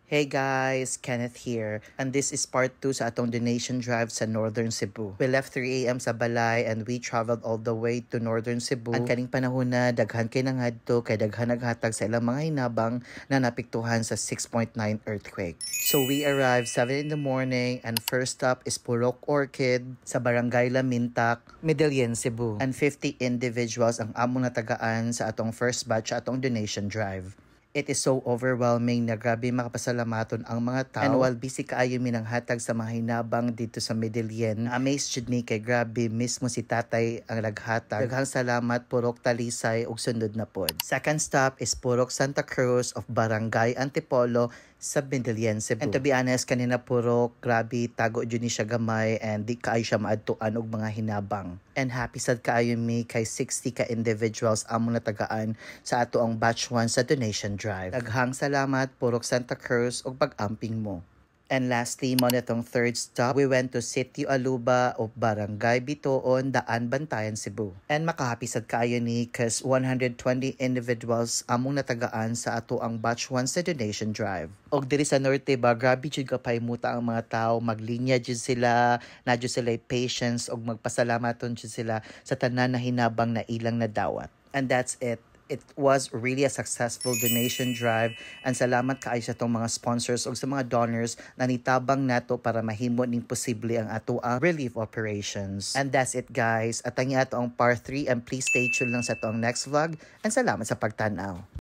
Hey guys, Kenneth here, and this is part 2 sa atong donation drive sa Northern Cebu. We left 3 a.m. sa Balay and we traveled all the way to Northern Cebu. Ang kaning panahon na daghan kay nangadto kay daghan naghatag sa ilang mga hinabang na napiktuhan sa 6.9 earthquake. So we arrived 7 in the morning and first stop is Purok Orchid sa Barangay Lamintak, Medellin, Cebu. And 50 individuals ang among natagaan sa atong first batch sa atong donation drive. It is so overwhelming na grabe makapasalamaton ang mga tao. And while busy kaayo mi nang hatag sa mga hinabang dito sa Medellin, amazed jud mi kay grabe mismo si tatay ang naghatag. Daghang salamat Purok Talisay ug sundod na pod. Second stop is Purok Santa Cruz of Barangay Antipolo sa Medellin, Cebu. And to be honest, kanina Purok, grabe tago jud ni siya gamay and di kaayo siya maadtuan og mga hinabang. And happy sad kaayo mi kay 60 ka individuals among natagaan sa ato ang batch 1 sa donation drive. Daghang salamat Purok Santa Cruz ug pag-amping mo. And lastly, mo netong third stop, we went to Sitio Aluba o Barangay Bitoon, Daan, Bantayan, Cebu. And makahapisad kaayo ni kas 120 individuals among natagaan sa ato ang batch 1 sa donation drive. Og diri sa norte ba, grabe jud kapaymuta ang mga tao, maglinya jud sila, na jud sila patience og magpasalamaton jud sila sa tanan na hinabang na ilang nadawat. And that's it. It was really a successful donation drive and salamat kaayo sa itong mga sponsors o sa mga donors na nitabang nato para mahimo ning posible ang ato ang relief operations. And that's it guys. At ang ato ang part 3 and please stay tuned lang sa itong next vlog and salamat sa pagtanaw.